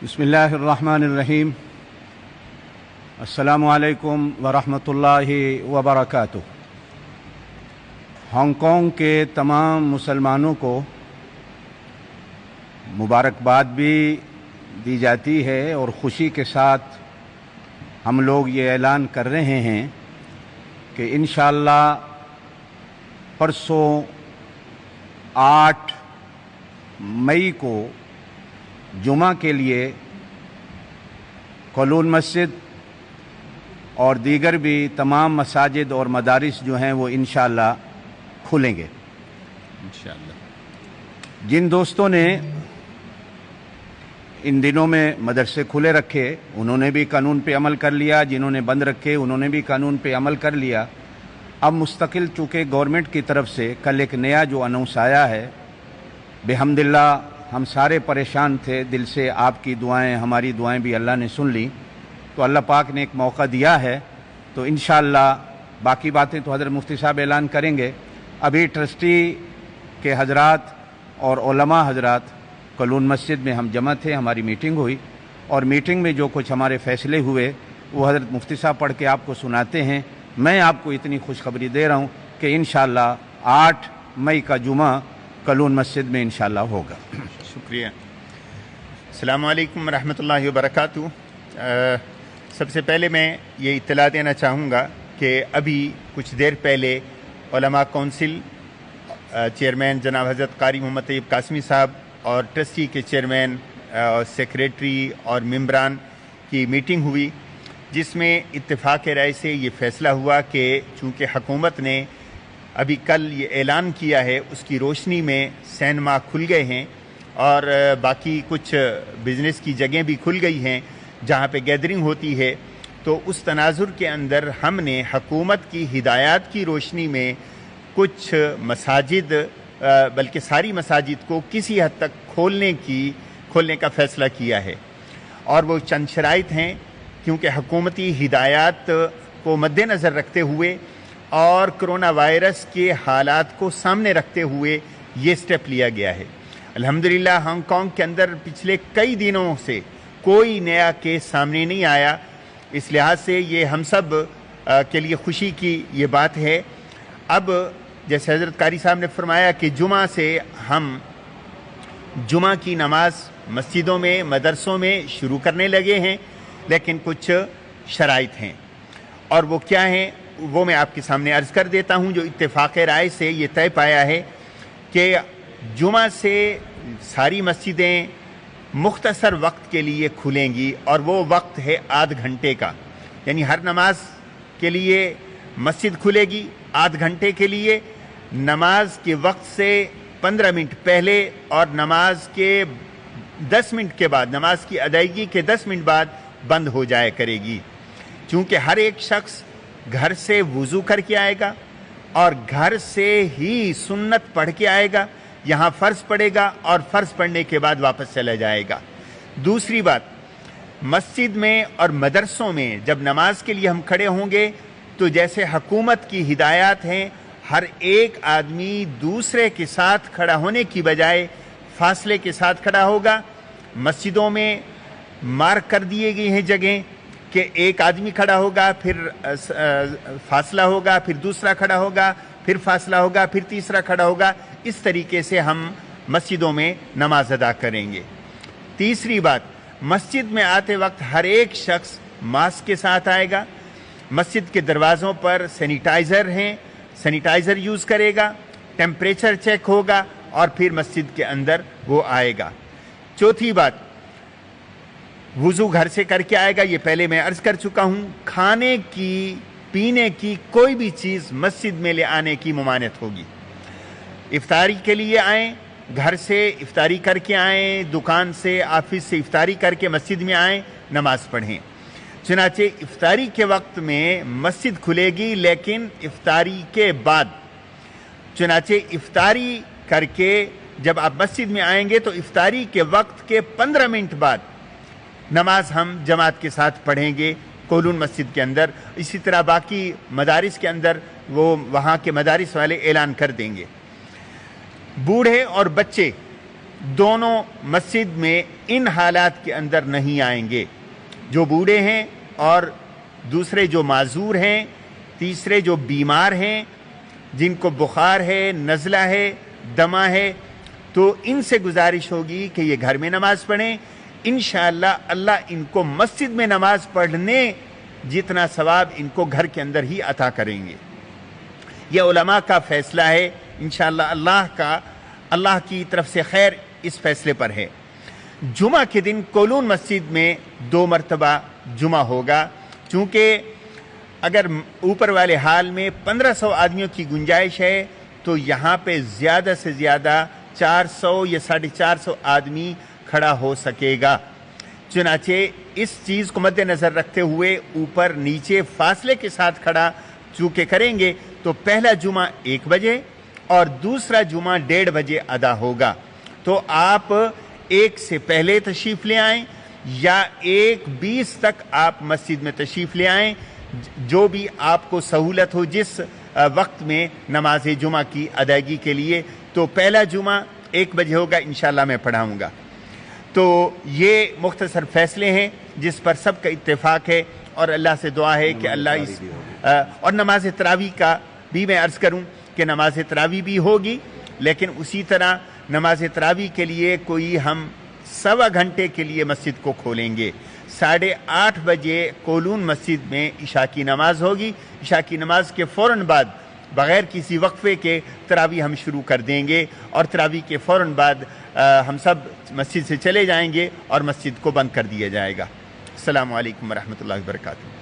बिस्मिल्लाह अर्रहमान अर्रहीम। अस्सलामु अलैकुम वरहमतुल्लाहि वबरकातुह। हांगकांग के तमाम मुसलमानों को मुबारकबाद भी दी जाती है और ख़ुशी के साथ हम लोग ये ऐलान कर रहे हैं कि इंशाअल्लाह परसों 8 मई को जुमा के लिए कौलून मस्जिद और दीगर भी तमाम मसाजिद और मदारिस जो हैं वो इंशाअल्लाह खुलेंगे इंशाअल्लाह। जिन दोस्तों ने इन दिनों में मदरसे खुले रखे उन्होंने भी कानून पे अमल कर लिया, जिन्होंने बंद रखे उन्होंने भी कानून पे अमल कर लिया। अब मुस्तकिल चूँकि गवर्नमेंट की तरफ से कल एक नया जो अनाउंस आया है, बेहम्दिल्लाह हम सारे परेशान थे दिल से। आपकी दुआएं हमारी दुआएं भी अल्लाह ने सुन ली, तो अल्लाह पाक ने एक मौका दिया है। तो इंशाअल्लाह बाकी बातें तो हज़रत मुफ्ती साहब ऐलान करेंगे। अभी ट्रस्टी के हजरात और उलमा हजरात कौलून मस्जिद में हम जमा थे, हमारी मीटिंग हुई और मीटिंग में जो कुछ हमारे फ़ैसले हुए वो हज़रत मुफ्ती साहब पढ़ के आपको सुनाते हैं। मैं आपको इतनी खुशखबरी दे रहा हूँ कि इंशाअल्लाह 8 मई का जुमा कौलून मस्जिद में इंशाअल्लाह होगा। शुक्रिया। अस्सलामु अलैकुम रहमतुल्लाहि व बरकातुहू। सबसे पहले मैं ये इत्तला देना चाहूँगा कि अभी कुछ देर पहले उलमा काउंसिल चेयरमैन जनाब हज़रत कारी मोहम्मद तैयब कासमी साहब और ट्रस्टी के चेयरमैन सेक्रेटरी और मेंबरान की मीटिंग हुई, जिसमें इत्तेफाक राय से ये फ़ैसला हुआ कि चूँकि हुकूमत ने अभी कल ये ऐलान किया है, उसकी रोशनी में सिनेमा खुल गए हैं और बाकी कुछ बिज़नेस की जगह भी खुल गई हैं जहाँ पे गैदरिंग होती है। तो उस तनाजुर के अंदर हमने हुकूमत की हिदायत की रोशनी में कुछ मसाजिद बल्कि सारी मसाजिद को किसी हद तक खोलने का फ़ैसला किया है। और वो चंद शराइत हैं, क्योंकि हुकूमती हिदायत को मद्देनज़र रखते हुए और कोरोना वायरस के हालात को सामने रखते हुए ये स्टेप लिया गया है। अल्हम्दुलिल्लाह हांगकांग के अंदर पिछले कई दिनों से कोई नया केस सामने नहीं आया। इस लिहाज से ये हम सब के लिए खुशी की ये बात है। अब जैसे हज़रत कारी साहब ने फरमाया कि जुमा से हम जुमा की नमाज मस्जिदों में मदरसों में शुरू करने लगे हैं, लेकिन कुछ शराइत हैं और वो क्या हैं वो मैं आपके सामने अर्ज़ कर देता हूँ। जो इत्तेफाक राय से ये तय पाया है कि जुमा से सारी मस्जिदें मुख्तसर वक्त के लिए खुलेंगी और वो वक्त है आध घंटे का, यानी हर नमाज के लिए मस्जिद खुलेगी आध घंटे के लिए। नमाज के वक्त से 15 मिनट पहले और नमाज के 10 मिनट के बाद, नमाज की अदायगी के 10 मिनट बाद बंद हो जाया करेगी। चूँकि हर एक शख्स घर से वुज़ू करके आएगा और घर से ही सुन्नत पढ़ के आएगा, यहाँ फ़र्ज़ पढ़ेगा और फ़र्ज़ पढ़ने के बाद वापस चला जाएगा। दूसरी बात, मस्जिद में और मदरसों में जब नमाज के लिए हम खड़े होंगे तो जैसे हुकूमत की हिदायत हैं, हर एक आदमी दूसरे के साथ खड़ा होने की बजाय फासले के साथ खड़ा होगा। मस्जिदों में मार्क कर दिए गई हैं जगह कि एक आदमी खड़ा होगा, फिर फासला होगा, फिर दूसरा खड़ा होगा, फिर फासला होगा, फिर तीसरा खड़ा होगा। इस तरीके से हम मस्जिदों में नमाज अदा करेंगे। तीसरी बात, मस्जिद में आते वक्त हर एक शख्स मास्क के साथ आएगा। मस्जिद के दरवाज़ों पर सैनिटाइज़र हैं, सैनिटाइज़र यूज़ करेगा, टेम्परेचर चेक होगा और फिर मस्जिद के अंदर वो आएगा। चौथी बात, वुज़ू घर से करके आएगा, ये पहले मैं अर्ज़ कर चुका हूँ। खाने की पीने की कोई भी चीज़ मस्जिद में ले आने की ममानियत होगी। इफ्तारी के लिए आएँ, घर से इफ्तारी करके आएँ, दुकान से ऑफिस से इफ्तारी करके मस्जिद में आएँ, नमाज़ पढ़ें। चुनाचे इफ्तारी के वक्त में मस्जिद खुलेगी, लेकिन इफ्तारी के बाद। चुनाचे इफ्तारी करके जब आप मस्जिद में आएंगे तो इफ्तारी के वक्त के 15 मिनट बाद नमाज हम जमात के साथ पढ़ेंगे कौलून मस्जिद के अंदर। इसी तरह बाकी मदारिस के अंदर वो वहाँ के मदारिस वाले ऐलान कर देंगे। बूढ़े और बच्चे دونوں مسجد میں ان حالات کے اندر نہیں آئیں گے، جو بوڑھے ہیں اور دوسرے جو معذور ہیں، تیسرے جو بیمار ہیں، جن کو بخار ہے، نزلہ ہے، دمہ ہے، تو ان سے گزارش ہوگی کہ یہ گھر میں نماز پڑھیں۔ انشاءاللہ اللہ ان کو مسجد میں نماز پڑھنے جتنا ثواب ان کو گھر کے اندر ہی عطا کریں گے۔ یہ علماء کا فیصلہ ہے، انشاءاللہ اللہ کی طرف سے خیر اس فیصلے پر ہے۔ جمعہ کے دن کولون مسجد میں 2 مرتبہ جمعہ ہوگا، چونکہ اگر اوپر والے حال میں 1500 آدمیوں کی گنجائش ہے تو یہاں پہ زیادہ سے زیادہ 400 یا 450 آدمی کھڑا ہو سکے گا۔ چنانچہ اس چیز کو مد نظر رکھتے ہوئے اوپر نیچے فاصلے کے ساتھ کھڑا چونکہ کریں گے تو پہلا جمعہ 1 بجے اور دوسرا جمعہ 1:30 بجے ادا ہوگا۔ تو آپ 1 سے پہلے تشریف لے آئیں یا 1:20 تک آپ مسجد میں تشریف لے آئیں، جو بھی آپ کو سہولت ہو جس وقت میں نماز جمعہ کی ادائیگی کے لیے۔ تو پہلا جمعہ 1 بجے ہوگا، انشاءاللہ میں پڑھاؤں گا۔ تو یہ مختصر فیصلے ہیں جس پر سب کا اتفاق ہے، اور اللہ سے دعا ہے کہ اللہ اور نماز تراویح کا بھی میں عرض کروں کہ نماز تراویح بھی ہوگی، لیکن اسی طرح نماز تراویح کے لیے کوئی ہم 1.25 گھنٹے کے لیے مسجد کو کھولیں گے۔ 8:30 بجے کولون مسجد میں عشاء کی نماز ہوگی۔ عشاء کی نماز کے فوراً بعد بغیر کسی وقفے کے تراویح ہم شروع کر دیں گے، اور تراویح کے فوراً بعد ہم سب مسجد سے چلے جائیں گے اور مسجد کو بند کر دیا جائے گا۔ السلام علیکم ورحمۃ اللہ وبرکاتہ۔